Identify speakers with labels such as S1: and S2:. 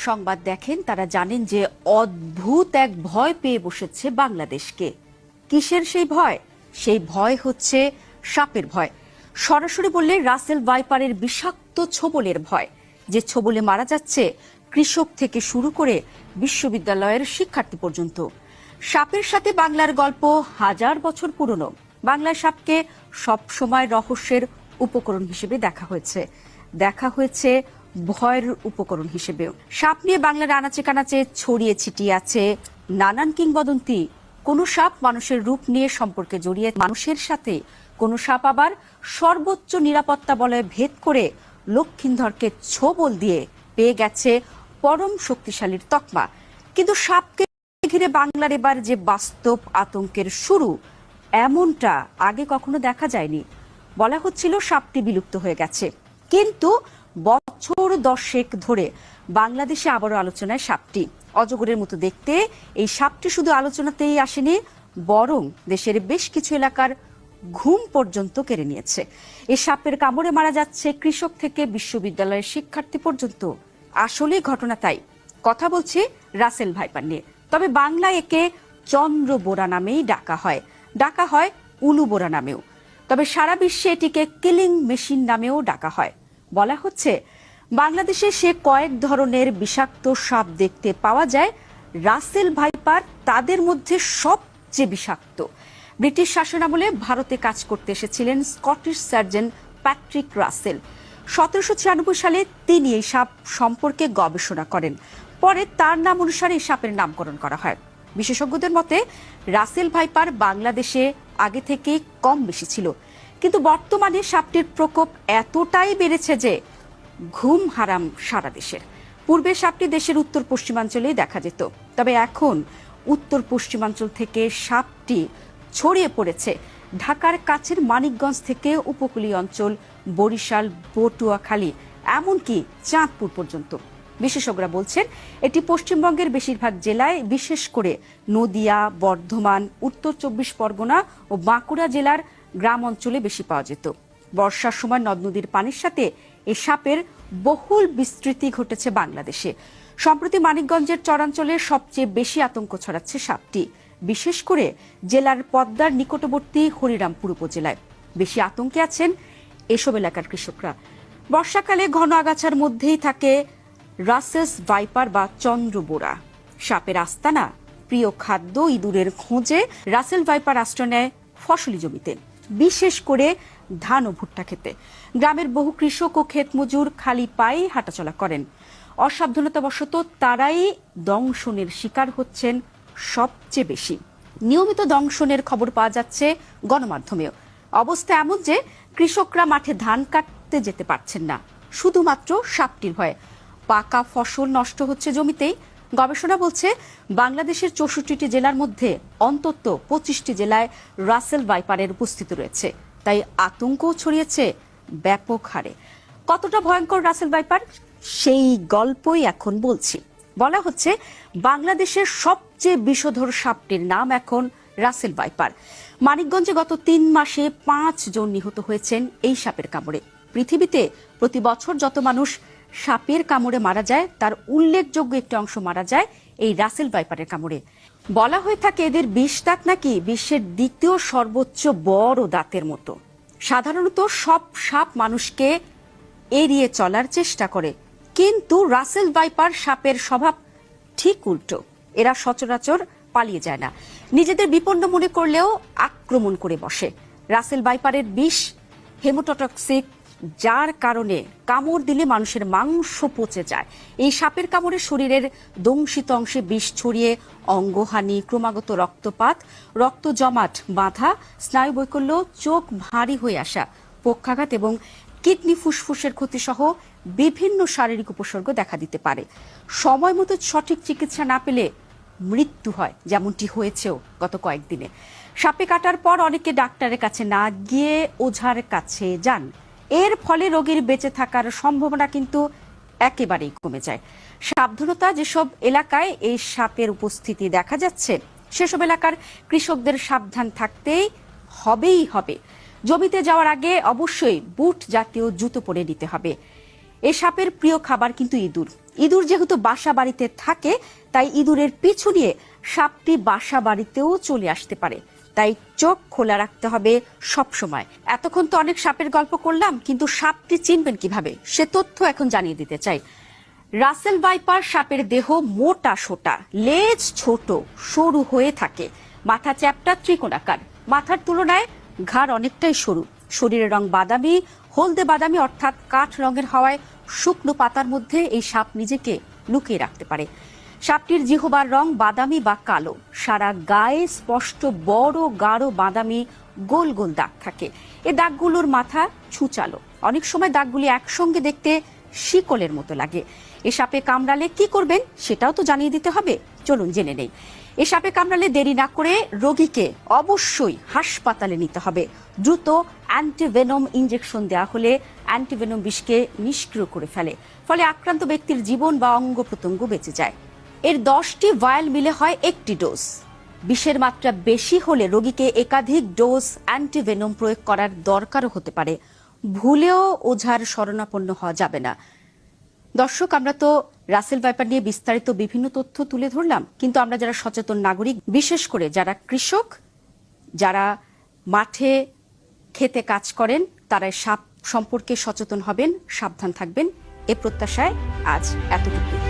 S1: সংবাদ দেখেন তারা জানেন যে অদ্ভুত এক ভয় পেয়ে বসেছে বাংলাদেশকে। কিসের সেই ভয়? সেই ভয় হচ্ছে সাপের ভয়। সরাসরি বললে রাসেল ভাইপারের বিষাক্ত ছোবলের ভয়, যে ছোবলে মারা যাচ্ছে কৃষক থেকে শুরু করে বিশ্ববিদ্যালয়ের শিক্ষার্থী পর্যন্ত। সাপের সাথে বাংলার গল্প হাজার বছর পুরনো। বাংলায় সাপকে সবসময় রহস্যের উপকরণ হিসেবে দেখা হয়েছে ভয়ের উপকরণ হিসেবেও। সাপ নিয়ে বাংলার আনাচে কানাচে ছড়িয়ে ছিটিয়ে আছে নানান কিংবদন্তি। কোনো সাপ মানুষের রূপ নিয়ে সম্পর্কে জড়িয়ে মানুষের সাথে, কোনো সাপ আবার সর্বোচ্চ নিরাপত্তা বলয় ভেদ করে লক্ষিন্দরকে ছোবল দিয়ে পেয়ে গেছে পরম শক্তিশালীর তকমা। কিন্তু সাপকে ঘিরে বাংলার এবার যে বাস্তব আতঙ্কের শুরু, এমনটা আগে কখনো দেখা যায়নি। বলা হচ্ছিল সাপটি বিলুপ্ত হয়ে গেছে, কিন্তু বছর 10 ধরে বাংলাদেশে আবারও আলোচনায় সাপটি। অজগরের মতো দেখতে এই সাপটি শুধু আলোচনাতেই আসেনি, বরং দেশের বেশ কিছু এলাকার ঘুম পর্যন্ত কেড়ে নিয়েছে। এই সাপের কামড়ে মারা যাচ্ছে কৃষক থেকে বিশ্ববিদ্যালয়ের শিক্ষার্থী পর্যন্ত। আসলে ঘটনা তাই। কথা বলছি রাসেল ভাইপার নিয়ে। তবে বাংলায় একে চন্দ্র বোরা নামেই ডাকা হয় উলু বোরা নামেও। তবে সারা বিশ্বে এটিকে কিলিং মেশিন নামেও ডাকা হয়। বলা হচ্ছে বাংলাদেশে সে কয়েক ধরনের বিষাক্ত সাপ দেখতে পাওয়া যায়। রাসেল ভাইপার তাদের মধ্যে সবচেয়ে বিষাক্ত। ব্রিটিশ শাসনামলে ভারতে কাজ করতে এসেছিলেন স্কটিশ সার্জন প্যাট্রিক রাসেল। 1796 সালে তিনি এই সাপ সম্পর্কে গবেষণা করেন। পরে তার নাম অনুসারে এই সাপের নামকরণ করা হয়। বিশেষজ্ঞদের মতে রাসেল ভাইপার বাংলাদেশে আগে থেকে কম বেশি ছিল, কিন্তু বর্তমানে সাপটির প্রকোপ এতটাই বেড়েছে যে ঘুম হারাম সারা দেশের। পূর্বে সাপটি দেশের উত্তর পশ্চিমাঞ্চলেই দেখা যেত, তবে এখন উত্তর পশ্চিমাঞ্চল থেকে সাপটি ছড়িয়ে পড়েছে ঢাকার কাছের মানিকগঞ্জ থেকে উপকূলীয় অঞ্চল, বরিশাল, পটুয়াখালী, এমনকি চাঁদপুর পর্যন্ত। বিশেষজ্ঞরা বলছেন এটি পশ্চিমবঙ্গের বেশিরভাগ জেলায়, বিশেষ করে নদিয়া, বর্ধমান, উত্তর 24 পরগনা ও বাঁকুড়া জেলার গ্রাম অঞ্চলে বেশি পাওয়া যেত। বর্ষার সময় নদ নদীর পানির সাথে এই সাপের বহুল বিস্তৃতি ঘটেছে বাংলাদেশে। সম্প্রতি মানিকগঞ্জের চরাঞ্চলে সবচেয়ে বেশি আতঙ্ক ছড়াচ্ছে সাপটি, বিশেষ করে জেলার পদ্মার নিকটবর্তী হরিরামপুর উপজেলায়। বেশি আতঙ্কে আছেন এসব এলাকার কৃষকরা। বর্ষাকালে ঘন আগাছার মধ্যেই থাকে রাসেল ভাইপার বা চন্দ্রবোরা। সাপের আস্তানা, প্রিয় খাদ্য ইঁদুরের খোঁজে রাসেল ভাইপার আশ্রয় নেয় ফসলি জমিতে, বিশেষ করে ধান ও ভুট্টা খেতে। গ্রামের বহু কৃষক ও ক্ষেত মজুর খালি পায়ে হাঁটাচলা করেন। অসাবধানতাবশত তারাই দংশনের শিকার হচ্ছেন সবচেয়ে বেশি। নিয়মিত দংশনের খবর পাওয়া যাচ্ছে গণমাধ্যমেও। অবস্থা এমন যে কৃষকরা মাঠে ধান কাটতে যেতে পারছেন না, শুধুমাত্র সাপটির ভয়ে। পাকা ফসল নষ্ট হচ্ছে জমিতেই। গবেষণা বলছে বাংলাদেশের 64টি জেলার মধ্যে অন্তত 25টি জেলায় রাসেল ভাইপারের উপস্থিতি রয়েছে। তাই আতঙ্কও ছড়িয়েছে ব্যাপক হারে। কতটা ভয়ঙ্কর রাসেল ভাইপার, সেই গল্পই এখন বলছি। বলা হচ্ছে বাংলাদেশের সবচেয়ে বিষধর সাপটির নাম এখন রাসেল ভাইপার। মানিকগঞ্জে গত 3 মাসে 5 জন নিহত হয়েছেন এই সাপের কামড়ে। পৃথিবীতে প্রতি বছর যত মানুষ সাপের কামড়ে মারা যায়, তার উল্লেখযোগ্য একটি অংশ মারা যায় এই রাসেল ভাইপারের কামড়ে। বলা হয়ে থাকে এদের বিষ দাঁত নাকি বিশ্বের দ্বিতীয় সর্বোচ্চ বড় দাঁতের মতো। সাধারণত সব সাপ মানুষকে এড়িয়ে চলার চেষ্টা করে, কিন্তু রাসেল ভাইপার সাপের স্বভাব ঠিক উল্টো। এরা সচরাচর পালিয়ে যায় না, নিজেদের বিপন্ন মনে করলেও আক্রমণ করে বসে। রাসেল ভাইপারের বিষ হেমোটোটক্সিক, যার কারণে কামড় দিলে মানুষের মাংস পচে যায়। এই সাপের কামড়ে শরীরের দংশিত অংশে বিষ ছড়িয়ে অঙ্গহানি, ক্রমাগত রক্তপাত, রক্ত জমাট বাঁধা, স্নায়ু বৈকল্য, চোখ ভারী হয়ে আসা, পক্ষাঘাত এবং কিডনি ফুসফুসের ক্ষতি সহ বিভিন্ন শারীরিক উপসর্গ দেখা দিতে পারে। সময় মতো সঠিক চিকিৎসা না পেলে মৃত্যু হয়, যেমনটি হয়েছেও গত কয়েকদিনে। সাপে কাটার পর অনেকে ডাক্তারের কাছে না গিয়ে ওঝার কাছে যান। এর ফলে রোগীর বেঁচে থাকার সম্ভাবনা কিন্তু একেবারেই কমে যায়। সাবধানতা, যেসব এলাকায় এই সাপের উপস্থিতি দেখা যাচ্ছে সেসব এলাকার কৃষকদের সাবধান থাকতেই হবে। জমিতে যাওয়ার আগে অবশ্যই বুট জাতীয় জুতো পরে নিতে হবে। এ সাপের প্রিয় খাবার কিন্তু ইঁদুর। ইঁদুর যেহেতু বাসা বাড়িতে থাকে, তাই ইঁদুরের পিছু নিয়ে সাপটি বাসা বাড়িতেও চলে আসতে পারে। তাই চোখ খোলা রাখতে হবে সব সময়। এতক্ষণ তো অনেক সাপের গল্প করলাম, কিন্তু সাপটি চিনবেন কিভাবে সে তথ্য এখন জানিয়ে দিতে চাই। রাসেল ভাইপার সাপের দেহ মোটা সোটা, লেজ ছোট সরু হয়ে থাকে, মাথা চ্যাপ্টা ত্রিকোণাকার, মাথার তুলনায় ঘাড় অনেকটাই সরু, শরীরের রং বাদামি, হলদে বাদামি অর্থাৎ কাঠ রঙের হওয়ায় শুকনো পাতার মধ্যে এই সাপ নিজেকে লুকিয়ে রাখতে পারে। সাপটির জিহবার রং বাদামি বা কালো, সারা গায়ে স্পষ্ট বড় গাঢ় বাদামি গোল গোল দাগ থাকে। এ দাগগুলোর মাথা ছুচালো, অনেক সময় দাগগুলি একসঙ্গে দেখতে শিকলের মতো লাগে। এ সাপে কামড়ালে কি করবেন সেটাও তো জানিয়ে দিতে হবে, চলুন জেনে নেই। এ সাপে কামড়ালে দেরি না করে রোগীকে অবশ্যই হাসপাতালে নিতে হবে। দ্রুত অ্যান্টিভেনম ইনজেকশন দেওয়া হলে অ্যান্টিভেনম বিষকে নিষ্ক্রিয় করে ফেলে, ফলে আক্রান্ত ব্যক্তির জীবন বা অঙ্গ প্রত্যঙ্গ বেঁচে যায়। এর 10টি ভায়াল মিলে হয় একটি ডোজ। বিষের মাত্রা বেশি হলে রোগীকে একাধিক ডোজ অ্যান্টিভেনম প্রয়োগ করার দরকারও হতে পারে। ভুলেও ওঝার শরণাপন্ন হওয়া যাবে না। দর্শক, আমরা তো রাসেল ভাইপার নিয়ে বিস্তারিত বিভিন্ন তথ্য তুলে ধরলাম, কিন্তু আমরা যারা সচেতন নাগরিক, বিশেষ করে যারা কৃষক, যারা মাঠে খেতে কাজ করেন, তারা সাপ সম্পর্কে সচেতন হবেন, সাবধান থাকবেন, এ প্রত্যাশায় আজ এতটুকু।